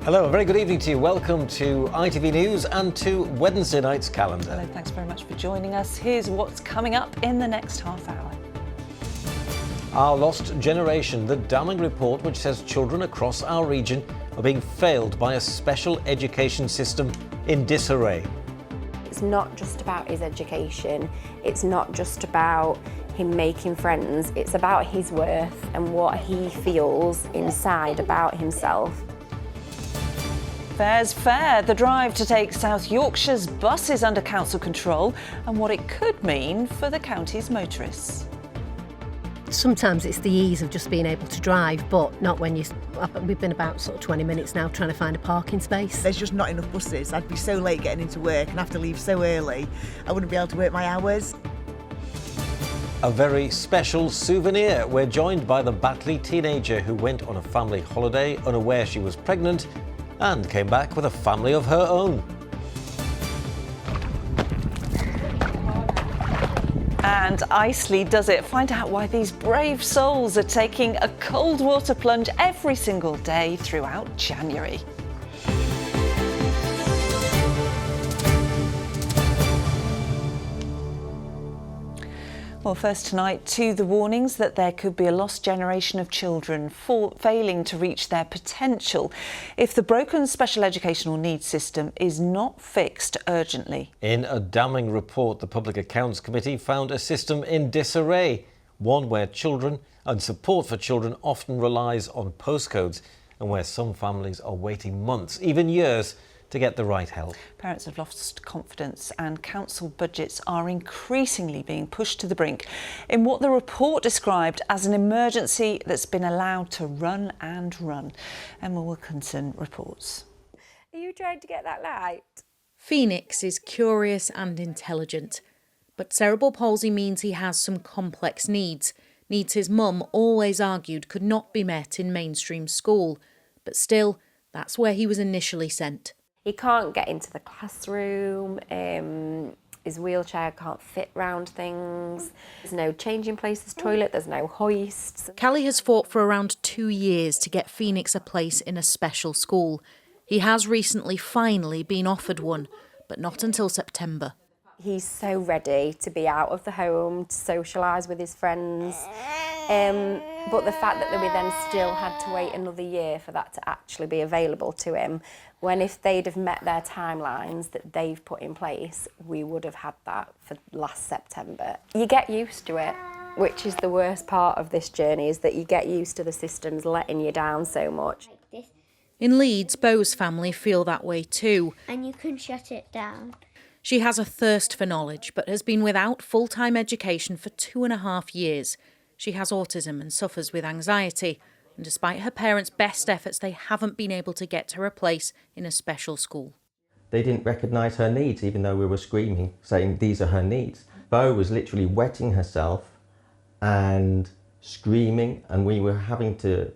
Hello, a very good evening to you. Welcome to ITV News and to Wednesday night's calendar. Hello, thanks very much for joining us. Here's what's coming up in the next half hour. Our lost generation, the damning report which says children across our region are being failed by a special education system in disarray. It's not just about his education, it's not just about him making friends, it's about his worth and what he feels inside about himself. Fair's fair, the drive to take South Yorkshire's buses under council control and what it could mean for the county's motorists. Sometimes it's the ease of just being able to drive, but not when we've been about sort of 20 minutes now trying to find a parking space. There's just not enough buses. I'd be so late getting into work and have to leave so early. I wouldn't be able to work my hours. A very special souvenir. We're joined by the Batley teenager who went on a family holiday unaware she was pregnant and came back with a family of her own. And Isley does it. Find out why these brave souls are taking a cold water plunge every single day throughout January. Well, first tonight, to the warnings that there could be a lost generation of children failing to reach their potential if the broken special educational needs system is not fixed urgently. In a damning report, the Public Accounts Committee found a system in disarray, one where children and support for children often relies on postcodes and where some families are waiting months, even years, to get the right help. Parents have lost confidence and council budgets are increasingly being pushed to the brink in what the report described as an emergency that's been allowed to run and run. Emma Wilkinson reports. Are you trying to get that light? Phoenix is curious and intelligent, but cerebral palsy means he has some complex needs his mum always argued could not be met in mainstream school. But still, that's where he was initially sent. He can't get into the classroom, his wheelchair can't fit round things, there's no changing places toilet, there's no hoists. Callie has fought for around 2 years to get Phoenix a place in a special school. He has recently finally been offered one, but not until September. He's so ready to be out of the home, to socialise with his friends. But the fact that we then still had to wait another year for that to actually be available to him, when if they'd have met their timelines that they've put in place, we would have had that for last September. You get used to it, which is the worst part of this journey, is that you get used to the systems letting you down so much. In Leeds, Bo's family feel that way too. And you can shut it down. She has a thirst for knowledge, but has been without full-time education for 2.5 years. She has autism and suffers with anxiety, and despite her parents' best efforts, they haven't been able to get her a place in a special school. They didn't recognise her needs, even though we were screaming, saying these are her needs. Bo was literally wetting herself and screaming, and we were having to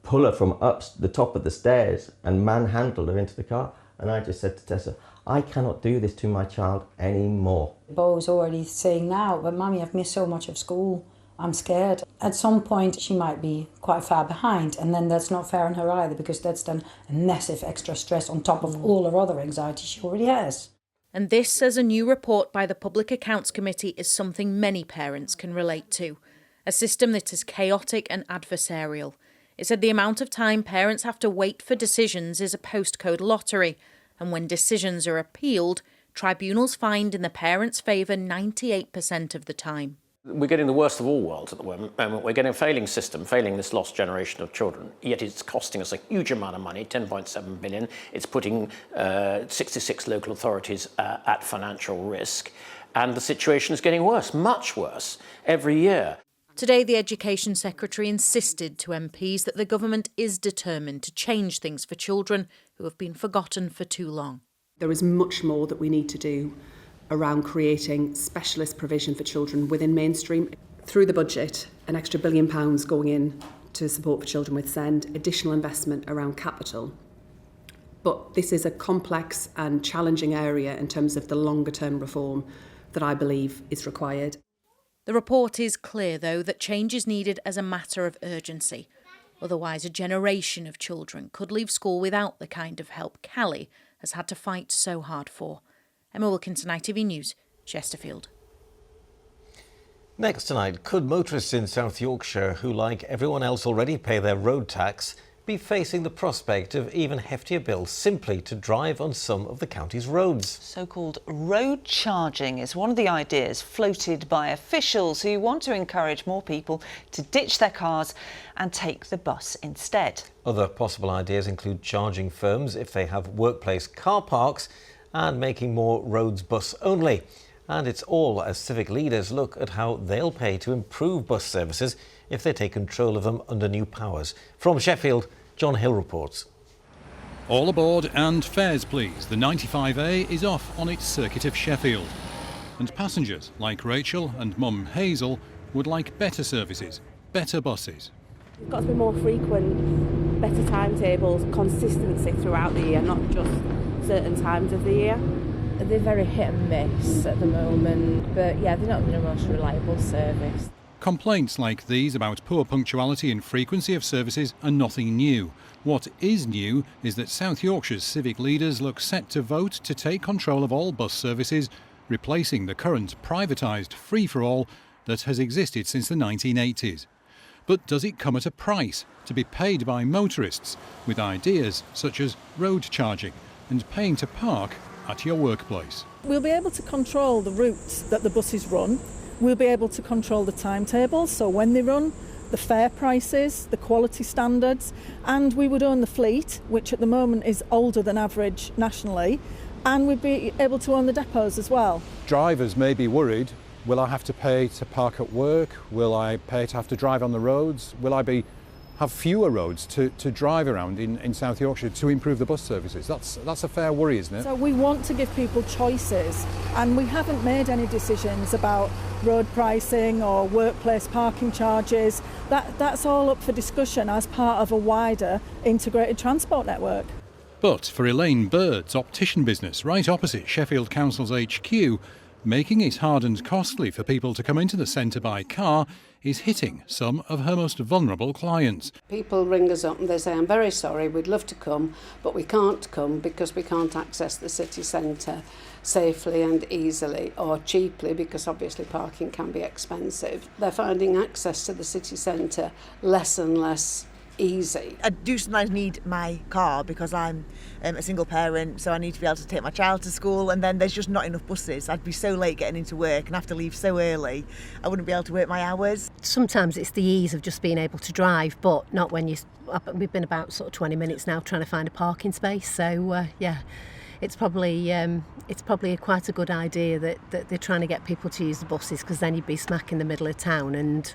pull her from up the top of the stairs and manhandle her into the car. And I just said to Tessa, I cannot do this to my child anymore. Bo's already saying now, but Mummy, I've missed so much of school. I'm scared. At some point, she might be quite far behind, and then that's not fair on her either, because that's then a massive extra stress on top of all her other anxiety she already has. And this, says a new report by the Public Accounts Committee, is something many parents can relate to. A system that is chaotic and adversarial. It said the amount of time parents have to wait for decisions is a postcode lottery, and when decisions are appealed, tribunals find in the parents' favour 98% of the time. We're getting the worst of all worlds at the moment. We're getting a failing system, failing this lost generation of children, yet it's costing us a huge amount of money, 10.7 billion. It's putting 66 local authorities at financial risk, and the situation is getting worse, much worse, every year. Today, the Education Secretary insisted to MPs that the government is determined to change things for children who have been forgotten for too long. There is much more that we need to do around creating specialist provision for children within mainstream. Through the budget, an extra £1 billion going in to support for children with SEND, additional investment around capital. But this is a complex and challenging area in terms of the longer term reform that I believe is required. The report is clear, though, that change is needed as a matter of urgency. Otherwise, a generation of children could leave school without the kind of help Callie has had to fight so hard for. Emma Wilkinson, ITV News, Chesterfield. Next tonight, could motorists in South Yorkshire who, like everyone else, already pay their road tax, be facing the prospect of even heftier bills simply to drive on some of the county's roads? So-called road charging is one of the ideas floated by officials who want to encourage more people to ditch their cars and take the bus instead. Other possible ideas include charging firms if they have workplace car parks and making more roads bus only. And it's all as civic leaders look at how they'll pay to improve bus services if they take control of them under new powers. From Sheffield, John Hill reports. All aboard and fares please. The 95A is off on its circuit of Sheffield. And passengers like Rachel and Mum Hazel would like better services, better buses. It's got to be more frequent, better timetables, consistency throughout the year, not just certain times of the year. They're very hit and miss at the moment, but yeah, they're not the most reliable service. Complaints like these about poor punctuality and frequency of services are nothing new. What is new is that South Yorkshire's civic leaders look set to vote to take control of all bus services, replacing the current privatised free-for-all that has existed since the 1980s. But does it come at a price to be paid by motorists with ideas such as road charging and paying to park at your workplace? We'll be able to control the routes that the buses run. We'll be able to control the timetables, so when they run, the fare prices, the quality standards, and we would own the fleet, which at the moment is older than average nationally, and we'd be able to own the depots as well. Drivers may be worried, will I have to pay to park at work? Will I pay to have to drive on the roads? Will I have fewer roads to drive around in South Yorkshire to improve the bus services? That's a fair worry, isn't it? So we want to give people choices, and we haven't made any decisions about road pricing or workplace parking charges. That's all up for discussion as part of a wider integrated transport network. But for Elaine Bird's optician business right opposite Sheffield Council's HQ, making it hard and costly for people to come into the centre by car is hitting some of her most vulnerable clients. People ring us up and they say, I'm very sorry, we'd love to come, but we can't come because we can't access the city centre safely and easily or cheaply, because obviously parking can be expensive. They're finding access to the city centre less and less easy. I do sometimes need my car because I'm a single parent, so I need to be able to take my child to school, and then there's just not enough buses. I'd be so late getting into work and have to leave so early, I wouldn't be able to work my hours. Sometimes it's the ease of just being able to drive, but not when we've been about sort of 20 minutes now trying to find a parking space, so yeah. It's probably quite a good idea that they're trying to get people to use the buses, because then you'd be smack in the middle of town and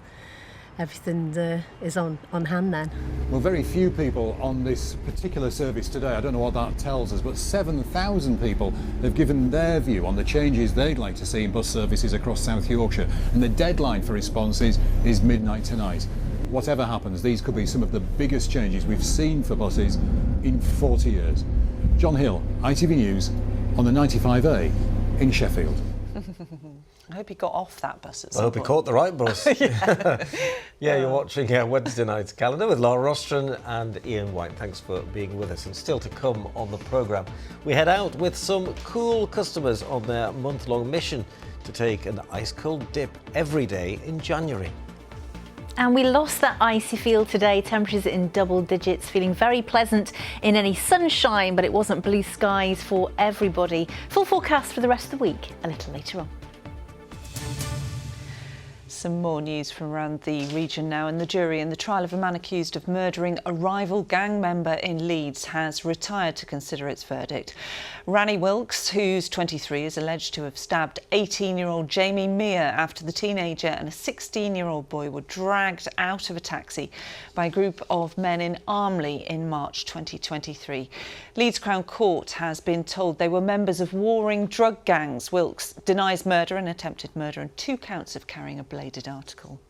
everything is on hand then. Well, very few people on this particular service today. I don't know what that tells us, but 7,000 people have given their view on the changes they'd like to see in bus services across South Yorkshire. And the deadline for responses is midnight tonight. Whatever happens, these could be some of the biggest changes we've seen for buses in 40 years. John Hill, ITV News, on the 95A in Sheffield. I hope he got off that bus at some I hope he point. caught the right bus. Yeah, you're watching Wednesday night's calendar with Laura Rostron and Ian White. Thanks for being with us. And still to come on the programme, we head out with some cool customers on their month-long mission to take an ice-cold dip every day in January. And we lost that icy feel today, temperatures in double digits, feeling very pleasant in any sunshine, but it wasn't blue skies for everybody. Full forecast for the rest of the week a little later on. Some more news from around the region now, and the jury in the trial of a man accused of murdering a rival gang member in Leeds has retired to consider its verdict. Rani Wilkes, who's 23, is alleged to have stabbed 18-year-old Jamie Meir after the teenager and a 16-year-old boy were dragged out of a taxi by a group of men in Armley in March 2023. Leeds Crown Court has been told they were members of warring drug gangs. Wilkes denies murder and attempted murder and 2 counts of carrying a bladed article.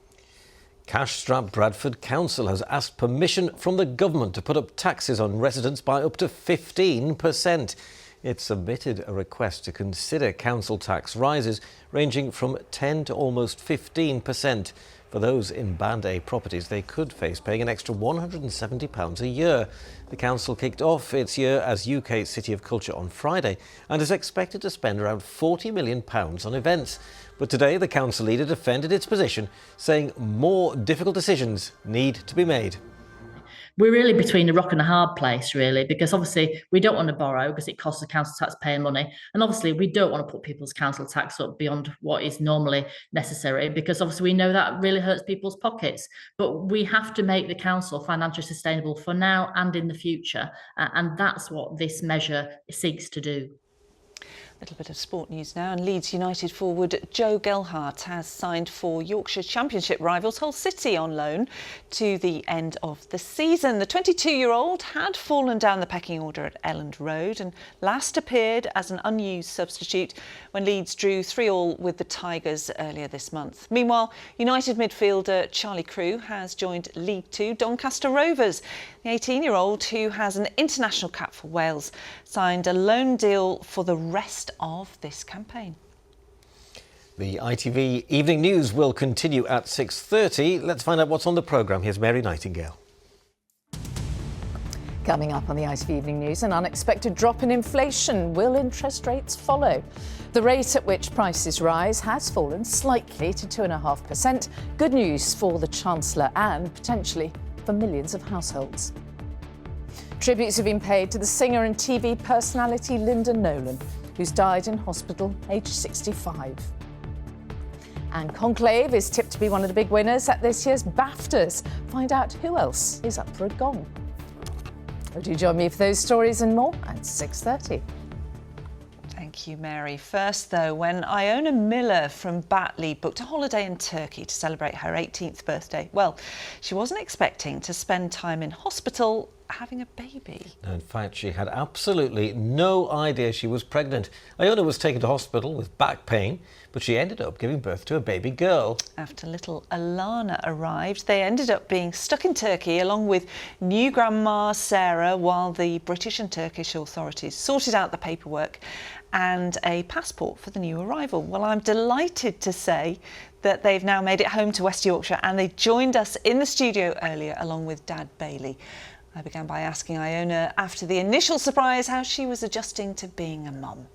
Cash-strapped Bradford Council has asked permission from the government to put up taxes on residents by up to 15%. It submitted a request to consider council tax rises ranging from 10 to almost 15%. For those in Band A properties, they could face paying an extra £170 a year. The council kicked off its year as UK City of Culture on Friday and is expected to spend around £40 million on events. But today, the council leader defended its position, saying more difficult decisions need to be made. We're really between a rock and a hard place, really, because obviously we don't want to borrow because it costs the council taxpayer money. And obviously we don't want to put people's council tax up beyond what is normally necessary, because obviously we know that really hurts people's pockets. But we have to make the council financially sustainable for now and in the future. And that's what this measure seeks to do. A little bit of sport news now, and Leeds United forward Joe Gelhardt has signed for Yorkshire Championship rivals Hull City on loan to the end of the season. The 22-year-old had fallen down the pecking order at Elland Road and last appeared as an unused substitute when Leeds drew 3-3 with the Tigers earlier this month. Meanwhile, United midfielder Charlie Crew has joined League Two Doncaster Rovers. The 18-year-old, who has an international cap for Wales, signed a loan deal for the rest of this campaign. The ITV Evening News will continue at 6:30. Let's find out what's on the programme. Here's Mary Nightingale. Coming up on the ITV Evening News, an unexpected drop in inflation. Will interest rates follow? The rate at which prices rise has fallen slightly to 2.5%. Good news for the Chancellor and potentially for millions of households. Tributes have been paid to the singer and TV personality Linda Nolan, who's died in hospital aged 65. And Conclave is tipped to be one of the big winners at this year's BAFTAs. Find out who else is up for a gong. Do join me for those stories and more at 6:30. Thank you, Mary. First, though, when Iona Miller from Batley booked a holiday in Turkey to celebrate her 18th birthday, well, she wasn't expecting to spend time in hospital having a baby. In fact, she had absolutely no idea she was pregnant. Iona was taken to hospital with back pain, but she ended up giving birth to a baby girl. After little Alana arrived, they ended up being stuck in Turkey along with new grandma Sarah while the British and Turkish authorities sorted out the paperwork and a passport for the new arrival. Well, I'm delighted to say that they've now made it home to West Yorkshire, and they joined us in the studio earlier along with Dad Bailey. I began by asking Iona, after the initial surprise, how she was adjusting to being a mum.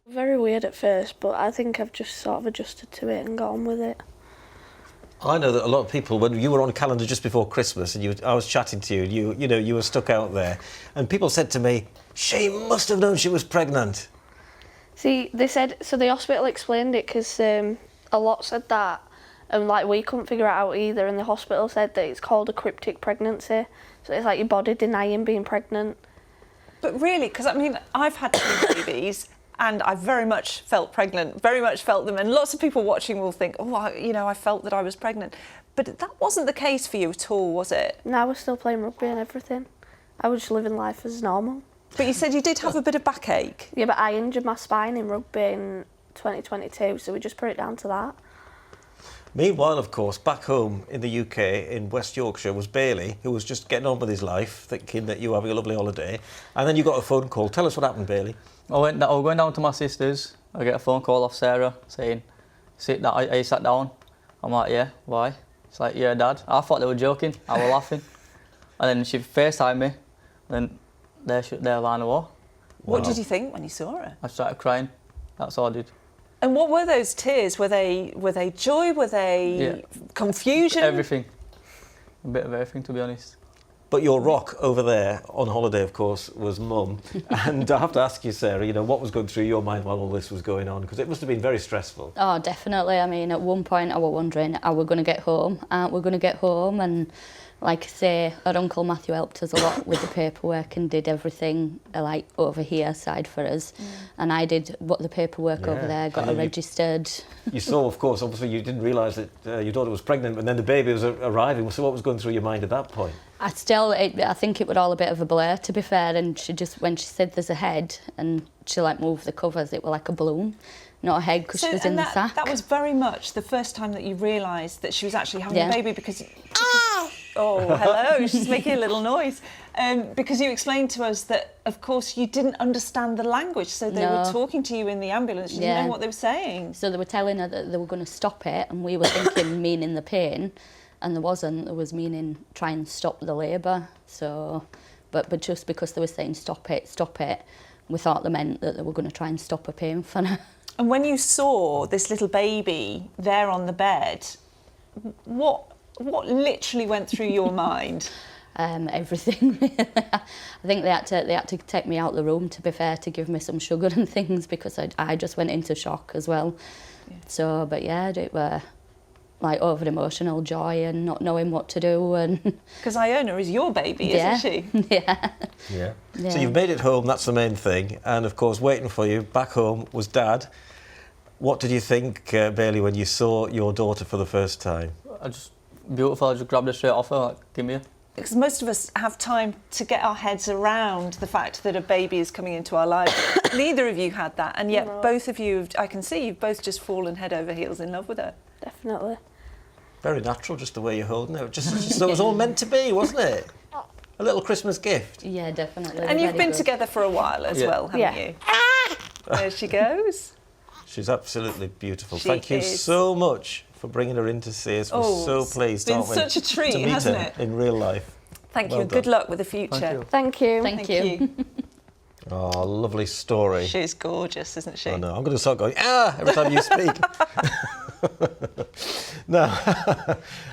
Very weird at first, but I think I've just sort of adjusted to it and got on with it. I know that a lot of people, when you were on calendar just before Christmas and I was chatting to you, you were stuck out there, and people said to me, she must have known she was pregnant. See, they said, so the hospital explained it because a lot said that, and we couldn't figure it out either, and the hospital said that it's called a cryptic pregnancy, so it's like your body denying being pregnant. But really, because I mean, I've had 2 babies and I very much felt pregnant, very much felt them, and lots of people watching will think, oh, I felt that I was pregnant. But that wasn't the case for you at all, was it? No, I was still playing rugby and everything. I was just living life as normal. But you said you did have a bit of backache. Yeah, but I injured my spine in rugby in 2022, so we just put it down to that. Meanwhile, of course, back home in the UK, in West Yorkshire, was Bailey, who was just getting on with his life, thinking that you were having a lovely holiday. And then you got a phone call. Tell us what happened, Bailey. I was going down to my sister's. I get a phone call off Sarah saying, are you sat down? I'm like, yeah, why? It's like, yeah, Dad. I thought they were joking. I was laughing. And then she FaceTimed me. And then their line of war. What did you think when you saw her? I started crying. That's all I did. And what were those tears? Were they joy? Were they confusion? Everything. A bit of everything, to be honest. But your rock over there on holiday, of course, was Mum. And I have to ask you, Sarah, what was going through your mind while all this was going on? Because it must have been very stressful. Oh, definitely. I mean, at one point I was wondering, are we going to get home? Aren't we going to get home? And like I say, our Uncle Matthew helped us a lot with the paperwork and did everything like over here side for us. And I did the paperwork over there, got her registered. You saw, of course, obviously you didn't realise that your daughter was pregnant, but then the baby was arriving. So what was going through your mind at that point? I think it was all a bit of a blur, to be fair. And when she said there's a head and she moved the covers, it was like a balloon. Not a head, because she was in the sack. That was very much the first time that you realised that she was actually having a baby, because Oh, hello. She's making a little noise. Because you explained to us that, of course, you didn't understand the language, so they were talking to you in the ambulance. You didn't know what they were saying. So they were telling her that they were going to stop it, and we were thinking meaning the pain, and there wasn't. There was meaning try and stop the labour. So, but just because they were saying stop it, we thought they meant that they were going to try and stop her pain for her. And when you saw this little baby there on the bed, what literally went through your mind? Everything. I think they had to take me out the room, to be fair, to give me some sugar and things, because I just went into shock as well. Yeah. So, but yeah, it were like over emotional joy and not knowing what to do. And because Iona is your baby, isn't she? Yeah. So you've made it home, that's the main thing. And of course, waiting for you back home was Dad. What did you think, Bailey, when you saw your daughter for the first time? Beautiful. I just grabbed her straight off her, like, give me her. Because most of us have time to get our heads around the fact that a baby is coming into our lives. Neither of you had that, and yet both of you, I can see you've both just fallen head over heels in love with her. Definitely. Very natural, just the way you're holding her. Just it was all meant to be, wasn't it? A little Christmas gift. Yeah, definitely. And you've been together for a while as well, haven't you? There she goes. She's absolutely beautiful. Thank you so much for bringing her in to see us. We're so pleased, aren't we? It's been such a treat, to meet hasn't her it? in real life. Thank you, and good luck with the future. Thank you. Thank you. Oh, lovely story. She's gorgeous, isn't she? I know. I'm going to start going, every time you speak. No,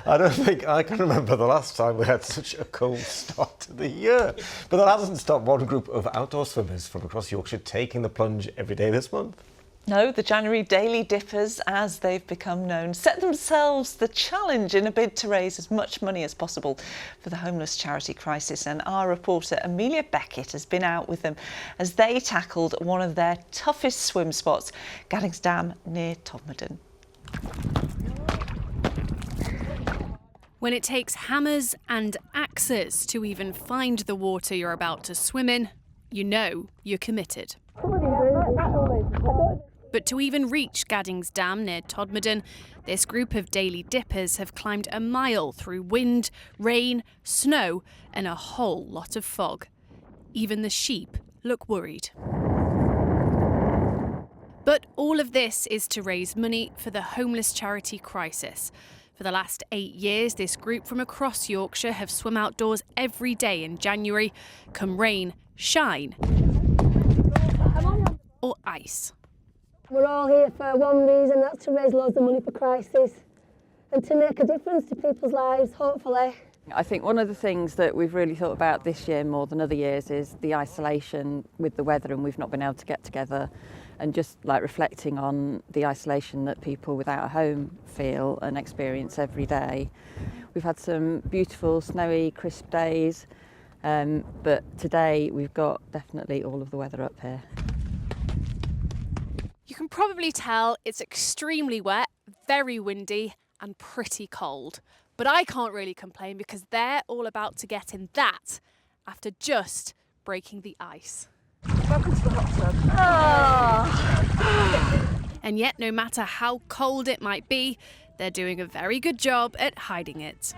I don't think I can remember the last time we had such a cold start to the year. But that hasn't stopped one group of outdoor swimmers from across Yorkshire taking the plunge every day this month. No, the January Daily Dippers, as they've become known, set themselves the challenge in a bid to raise as much money as possible for the homeless charity crisis. And our reporter Amelia Beckett has been out with them as they tackled one of their toughest swim spots, Gaddings Dam near Todmorden. When it takes hammers and axes to even find the water you're about to swim in, you know you're committed. But to even reach Gaddings Dam near Todmorden, this group of daily dippers have climbed a mile through wind, rain, snow and a whole lot of fog. Even the sheep look worried. But all of this is to raise money for the homeless charity crisis. For the last 8 years, this group from across Yorkshire have swum outdoors every day in January, come rain, shine or ice. We're all here for one reason, that's to raise loads of money for crisis and to make a difference to people's lives, hopefully. I think one of the things that we've really thought about this year more than other years is the isolation with the weather, and we've not been able to get together, and just like reflecting on the isolation that people without a home feel and experience every day. We've had some beautiful snowy, crisp days, but today we've got definitely all of the weather up here. You can probably tell it's extremely wet, very windy and pretty cold. But I can't really complain because they're all about to get in that after just breaking the ice. Welcome to the hot tub. Oh. And yet, no matter how cold it might be, they're doing a very good job at hiding it.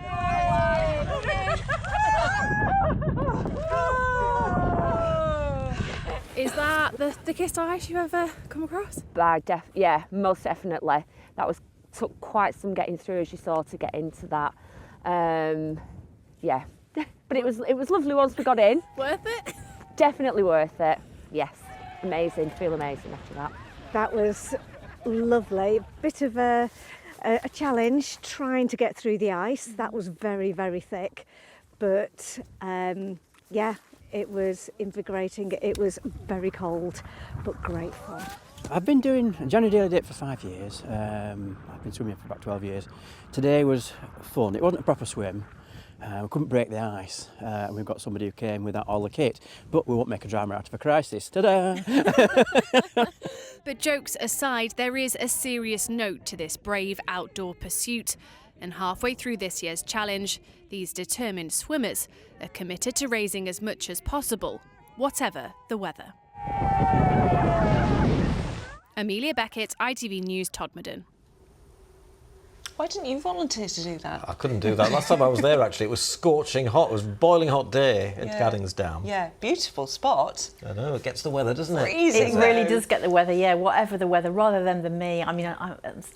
Is that the thickest ice you've ever come across? Yeah, most definitely. Took quite some getting through, as you saw, to get into that. Yeah, but it was lovely once we got in. Worth it? Definitely worth it. Yes, amazing. Feel amazing after that. That was lovely. Bit of a challenge trying to get through the ice. That was very, very thick, but yeah, it was invigorating. It was very cold, but great fun. I've been doing a January Daily Dip for 5 years. I've been swimming for about 12 years. Today was fun. It wasn't a proper swim. We couldn't break the ice. We've got somebody who came without all the kit. But we won't make a drama out of a crisis. Ta-da! But jokes aside, there is a serious note to this brave outdoor pursuit. And halfway through this year's challenge, these determined swimmers are committed to raising as much as possible, whatever the weather. Amelia Beckett, ITV News, Todmorden. Why didn't you volunteer to do that? I couldn't do that. Last time I was there, actually, it was scorching hot. It was a boiling hot day at Gaddings Dam. Yeah, beautiful spot. I know, it gets the weather, doesn't it? Freezing. It really does get the weather, yeah, whatever the weather, rather them than me. I mean,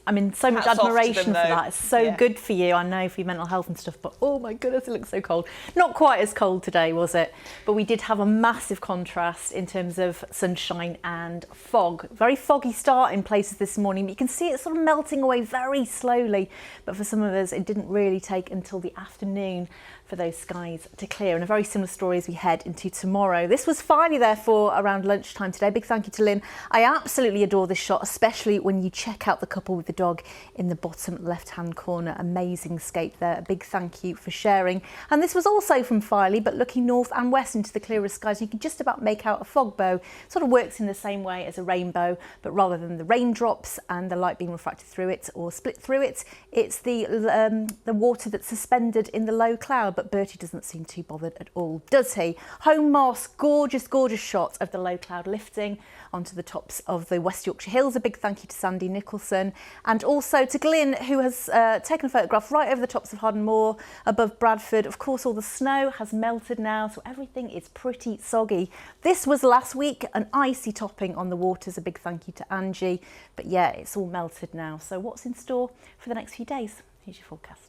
I'm in so much admiration for that. It's so good for you, I know, for your mental health and stuff, but oh my goodness, it looks so cold. Not quite as cold today, was it? But we did have a massive contrast in terms of sunshine and fog. Very foggy start in places this morning, but you can see it sort of melting away very slowly. But for some of us, it didn't really take until the afternoon for those skies to clear. And a very similar story as we head into tomorrow. This was finally therefore around lunchtime today. Big thank you to Lynn. I absolutely adore this shot, especially when you check out the couple with the dog in the bottom left-hand corner. Amazing scape there. A big thank you for sharing. And this was also from Filey, but looking north and west into the clearer skies, you can just about make out a fog bow. It sort of works in the same way as a rainbow, but rather than the raindrops and the light being refracted through it or split through it, it's the water that's suspended in the low cloud. But Bertie doesn't seem too bothered at all, does he? Home Moss, gorgeous, gorgeous shot of the low cloud lifting onto the tops of the West Yorkshire Hills. A big thank you to Sandy Nicholson, and also to Glyn, who has taken a photograph right over the tops of Harden Moor above Bradford. Of course, all the snow has melted now, so everything is pretty soggy. This was last week, an icy topping on the waters. A big thank you to Angie. But yeah, it's all melted now. So what's in store for the next few days? Here's your forecast.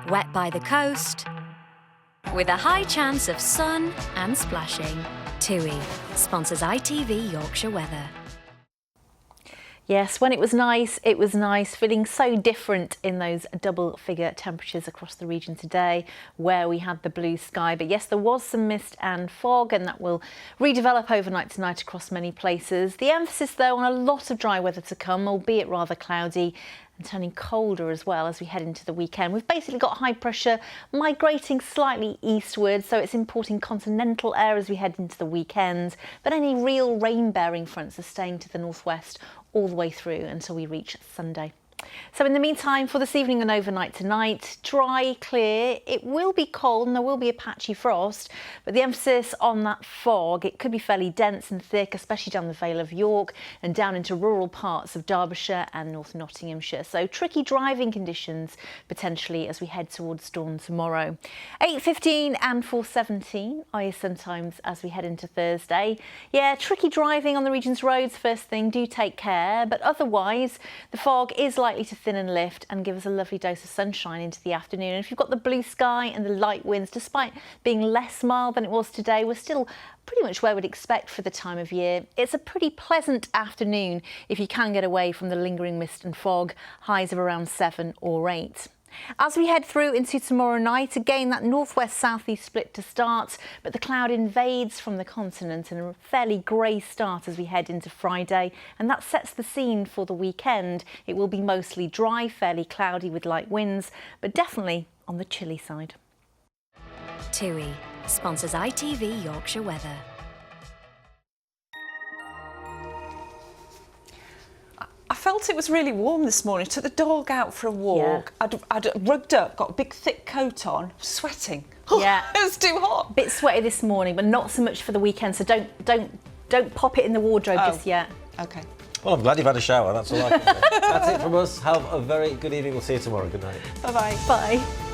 Wet by the coast, with a high chance of sun and splashing. TUI sponsors ITV Yorkshire Weather. Yes, when it was nice, feeling so different in those double-figure temperatures across the region today, where we had the blue sky. But yes, there was some mist and fog, and that will redevelop overnight tonight across many places. The emphasis, though, on a lot of dry weather to come, albeit rather cloudy, and turning colder as well as we head into the weekend. We've basically got high pressure migrating slightly eastward, so it's importing continental air as we head into the weekend. But any real rain-bearing fronts are staying to the northwest all the way through until we reach Sunday. So in the meantime, for this evening and overnight tonight, dry, clear. It will be cold and there will be a patchy frost, but the emphasis on that fog. It could be fairly dense and thick, especially down the Vale of York and down into rural parts of Derbyshire and North Nottinghamshire. So tricky driving conditions potentially as we head towards dawn tomorrow. 8:15 and 4:17 are your sun times as we head into Thursday. Yeah, tricky driving on the region's roads first thing. Do take care, but otherwise the fog is likely to thin and lift and give us a lovely dose of sunshine into the afternoon. And if you've got the blue sky and the light winds, despite being less mild than it was today, we're still pretty much where we'd expect for the time of year. It's a pretty pleasant afternoon if you can get away from the lingering mist and fog, highs of around 7 or 8. As we head through into tomorrow night, again that northwest-southeast split to start, but the cloud invades from the continent and a fairly grey start as we head into Friday, and that sets the scene for the weekend. It will be mostly dry, fairly cloudy with light winds, but definitely on the chilly side. TUI sponsors ITV Yorkshire Weather. I felt it was really warm this morning. Took the dog out for a walk. Yeah. I'd rugged up, got a big thick coat on, sweating. Yeah, it was too hot. Bit sweaty this morning, but not so much for the weekend. So don't pop it in the wardrobe just yet. Okay. Well, I'm glad you've had a shower. That's all I can say. That's it from us. Have a very good evening. We'll see you tomorrow. Good night. Bye-bye. Bye.